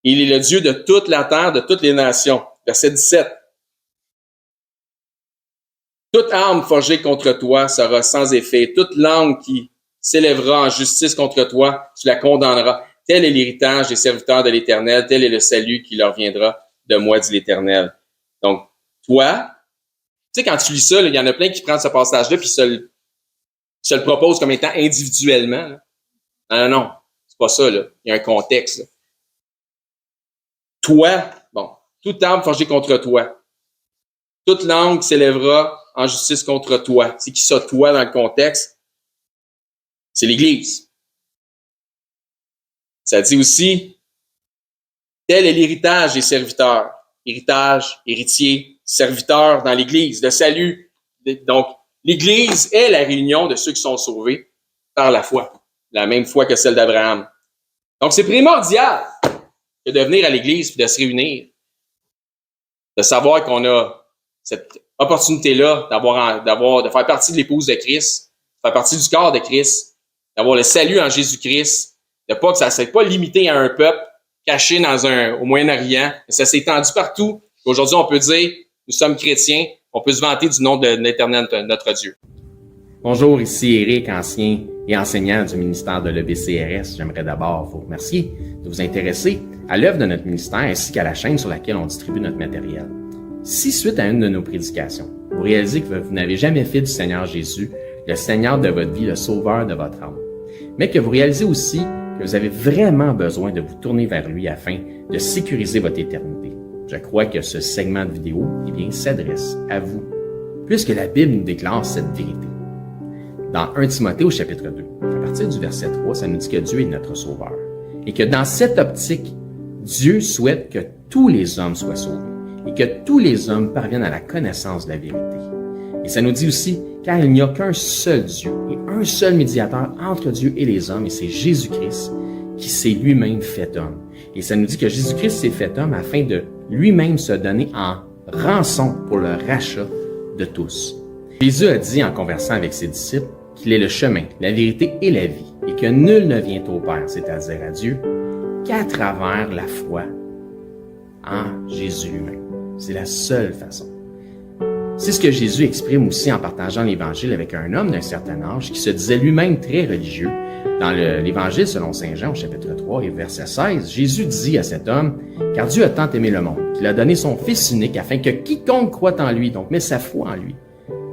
Il est le Dieu de toute la terre, de toutes les nations. Verset 17. Toute arme forgée contre toi sera sans effet. Toute langue qui s'élèvera en justice contre toi, tu la condamneras. Tel est l'héritage des serviteurs de l'Éternel. Tel est le salut qui leur viendra de moi, dit l'Éternel. Donc, toi, tu sais, quand tu lis ça, il y en a plein qui prennent ce passage-là puis se le proposent comme étant individuellement. Là. Non, c'est pas ça. Là. Il y a un contexte. Là. Toi, bon, toute arme forgée contre toi. Toute langue s'élèvera en justice contre toi. C'est qui ça, toi, dans le contexte? C'est l'Église. Ça dit aussi, tel est l'héritage des serviteurs. Héritage, héritier, serviteur dans l'Église, le salut. Donc, l'Église est la réunion de ceux qui sont sauvés par la foi, la même foi que celle d'Abraham. Donc, c'est primordial de venir à l'Église et de se réunir, de savoir qu'on a cette opportunité-là de faire partie de l'épouse de Christ, de faire partie du corps de Christ, d'avoir le salut en Jésus-Christ, de pas que ça ne soit pas limité à un peuple caché au Moyen-Orient. Ça s'est étendu partout. Aujourd'hui, on peut dire, nous sommes chrétiens, on peut se vanter du nom de l'Éternel, notre Dieu. Bonjour, ici Éric, ancien et enseignant du ministère de l'EBCRS. J'aimerais d'abord vous remercier de vous intéresser à l'œuvre de notre ministère ainsi qu'à la chaîne sur laquelle on distribue notre matériel. Si suite à une de nos prédications, vous réalisez que vous n'avez jamais fait du Seigneur Jésus le Seigneur de votre vie, le Sauveur de votre âme, mais que vous réalisez aussi que vous avez vraiment besoin de vous tourner vers lui afin de sécuriser votre éternité, je crois que ce segment de vidéo, s'adresse à vous, puisque la Bible nous déclare cette vérité. Dans 1 Timothée au chapitre 2, à partir du verset 3, ça nous dit que Dieu est notre Sauveur. Et que dans cette optique, Dieu souhaite que tous les hommes soient sauvés et que tous les hommes parviennent à la connaissance de la vérité. Et ça nous dit aussi, car il n'y a qu'un seul Dieu et un seul médiateur entre Dieu et les hommes, et c'est Jésus-Christ qui s'est lui-même fait homme. Et ça nous dit que Jésus-Christ s'est fait homme afin de lui-même se donner en rançon pour le rachat de tous. Jésus a dit en conversant avec ses disciples qu'il est le chemin, la vérité et la vie, et que nul ne vient au Père, c'est-à-dire à Dieu, qu'à travers la foi en Jésus lui-même. C'est la seule façon. C'est ce que Jésus exprime aussi en partageant l'Évangile avec un homme d'un certain âge qui se disait lui-même très religieux. Dans l'Évangile selon saint Jean, au chapitre 3 et verset 16, Jésus dit à cet homme, « Car Dieu a tant aimé le monde, qu'il a donné son Fils unique, afin que quiconque croit en lui, donc met sa foi en lui,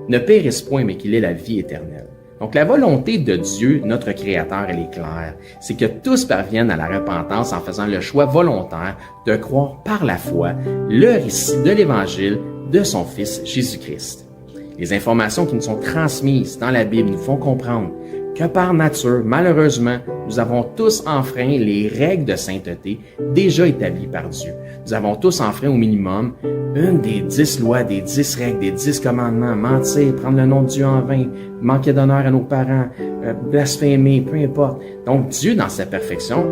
ne périsse point, mais qu'il ait la vie éternelle. » Donc la volonté de Dieu, notre Créateur, elle est claire. C'est que tous parviennent à la repentance en faisant le choix volontaire de croire par la foi le récit de l'Évangile de son Fils Jésus-Christ. Les informations qui nous sont transmises dans la Bible nous font comprendre que par nature, malheureusement, nous avons tous enfreint les règles de sainteté déjà établies par Dieu. Nous avons tous enfreint au minimum une des 10 lois, des 10 règles, des 10 commandements, mentir, prendre le nom de Dieu en vain, manquer d'honneur à nos parents, blasphémer, peu importe. Donc Dieu, dans sa perfection,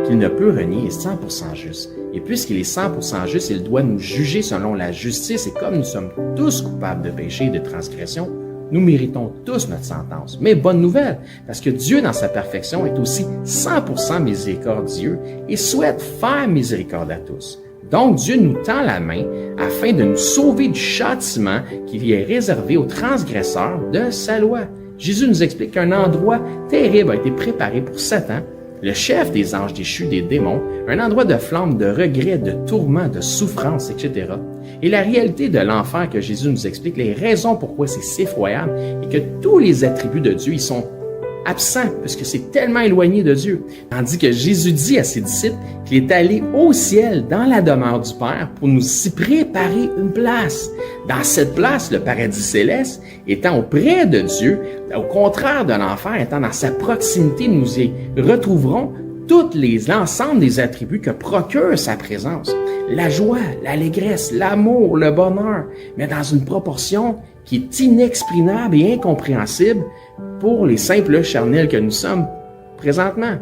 qu'il ne peut renier, est 100% juste. Et puisqu'il est 100% juste, il doit nous juger selon la justice. Et comme nous sommes tous coupables de péché et de transgression, nous méritons tous notre sentence. Mais bonne nouvelle, parce que Dieu, dans sa perfection, est aussi 100% miséricordieux et souhaite faire miséricorde à tous. Donc, Dieu nous tend la main afin de nous sauver du châtiment qui lui est réservé aux transgresseurs de sa loi. Jésus nous explique qu'un endroit terrible a été préparé pour Satan, le chef des anges déchus, des démons, un endroit de flamme, de regret, de tourment, de souffrance, etc. Et la réalité de l'enfer que Jésus nous explique, les raisons pourquoi c'est si effroyable, et que tous les attributs de Dieu, ils sont absents, puisque c'est tellement éloigné de Dieu. Tandis que Jésus dit à ses disciples qu'il est allé au ciel, dans la demeure du Père, pour nous y préparer une place. Dans cette place, le paradis céleste, étant auprès de Dieu, au contraire de l'enfer, étant dans sa proximité, nous y retrouverons l'ensemble des attributs que procure sa présence. La joie, l'allégresse, l'amour, le bonheur, mais dans une proportion qui est inexprimable et incompréhensible pour les simples charnels que nous sommes présentement,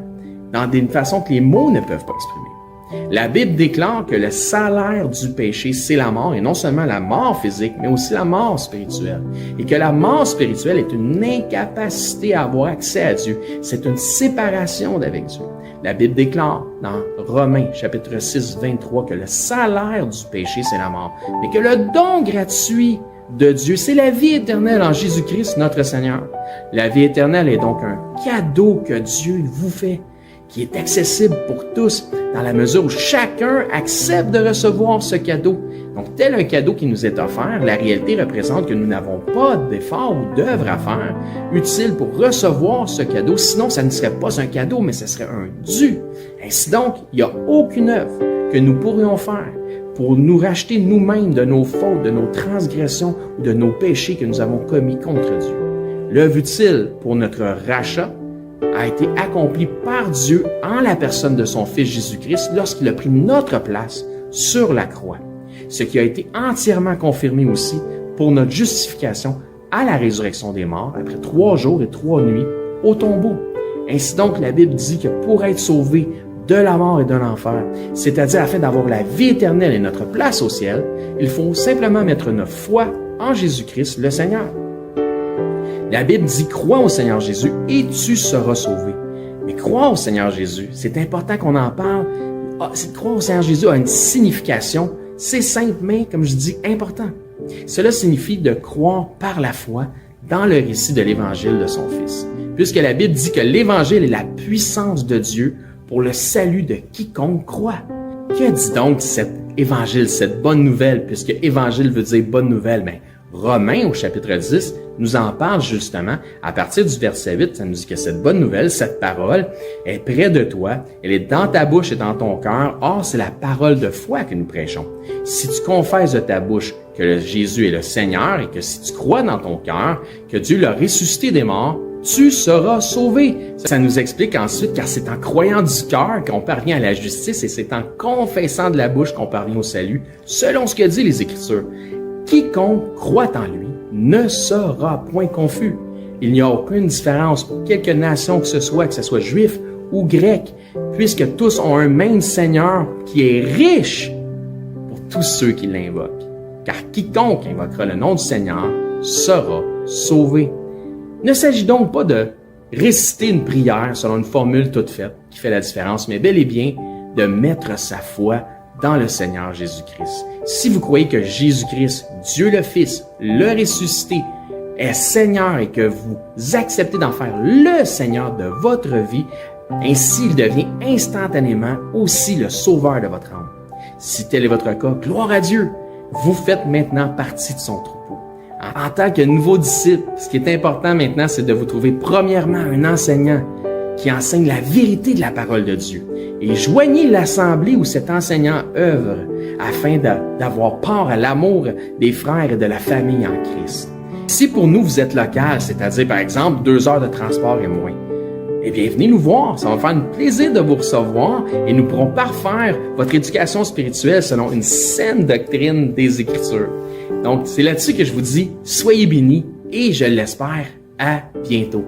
dans une façon que les mots ne peuvent pas exprimer. La Bible déclare que le salaire du péché, c'est la mort, et non seulement la mort physique, mais aussi la mort spirituelle. Et que la mort spirituelle est une incapacité à avoir accès à Dieu. C'est une séparation d'avec Dieu. La Bible déclare dans Romains, chapitre 6, 23, que le salaire du péché, c'est la mort, mais que le don gratuit de Dieu, c'est la vie éternelle en Jésus-Christ, notre Seigneur. La vie éternelle est donc un cadeau que Dieu vous fait, qui est accessible pour tous, dans la mesure où chacun accepte de recevoir ce cadeau. Donc, tel un cadeau qui nous est offert, la réalité représente que nous n'avons pas d'effort ou d'œuvre à faire utile pour recevoir ce cadeau. Sinon, ça ne serait pas un cadeau, mais ce serait un dû. Ainsi donc, il n'y a aucune œuvre que nous pourrions faire pour nous racheter nous-mêmes de nos fautes, de nos transgressions ou de nos péchés que nous avons commis contre Dieu. L'œuvre utile pour notre rachat a été accomplie par Dieu en la personne de son Fils Jésus-Christ lorsqu'il a pris notre place sur la croix. Ce qui a été entièrement confirmé aussi pour notre justification à la résurrection des morts après 3 jours et 3 nuits au tombeau. Ainsi donc, la Bible dit que pour être sauvé de la mort et de l'enfer, c'est-à-dire afin d'avoir la vie éternelle et notre place au ciel, il faut simplement mettre notre foi en Jésus-Christ, le Seigneur. La Bible dit « Crois au Seigneur Jésus et tu seras sauvé ». Mais croire au Seigneur Jésus, c'est important qu'on en parle. Croire au Seigneur Jésus a une signification. C'est simple, mais, comme je dis, important. Cela signifie de croire par la foi dans le récit de l'Évangile de son Fils. Puisque la Bible dit que l'Évangile est la puissance de Dieu pour le salut de quiconque croit. Que dit donc cette évangile, cette bonne nouvelle, puisque évangile veut dire bonne nouvelle, mais Romains au chapitre 10 nous en parle justement. À partir du verset 8, ça nous dit que cette bonne nouvelle, cette parole, est près de toi, elle est dans ta bouche et dans ton cœur. Or, c'est la parole de foi que nous prêchons. Si tu confesses de ta bouche que Jésus est le Seigneur et que si tu crois dans ton cœur que Dieu l'a ressuscité des morts, tu seras sauvé. Ça nous explique ensuite, car c'est en croyant du cœur qu'on parvient à la justice et c'est en confessant de la bouche qu'on parvient au salut, selon ce que dit les Écritures. Quiconque croit en lui ne sera point confus. Il n'y a aucune différence pour quelque nation que ce soit juif ou grec, puisque tous ont un même Seigneur qui est riche pour tous ceux qui l'invoquent. Car quiconque invoquera le nom du Seigneur sera sauvé. Il ne s'agit donc pas de réciter une prière selon une formule toute faite qui fait la différence, mais bel et bien de mettre sa foi dans le Seigneur Jésus-Christ. Si vous croyez que Jésus-Christ, Dieu le Fils, le ressuscité, est Seigneur et que vous acceptez d'en faire le Seigneur de votre vie, ainsi il devient instantanément aussi le sauveur de votre âme. Si tel est votre cas, gloire à Dieu, vous faites maintenant partie de son troupeau. En tant que nouveau disciple, ce qui est important maintenant, c'est de vous trouver premièrement un enseignant qui enseigne la vérité de la parole de Dieu. Et joignez l'assemblée où cet enseignant œuvre afin d'avoir part à l'amour des frères et de la famille en Christ. Si pour nous vous êtes local, c'est-à-dire par exemple 2 heures de transport et moins, eh bien venez nous voir, ça va faire un plaisir de vous recevoir et nous pourrons parfaire votre éducation spirituelle selon une saine doctrine des Écritures. Donc c'est là-dessus que je vous dis, soyez bénis et je l'espère, à bientôt.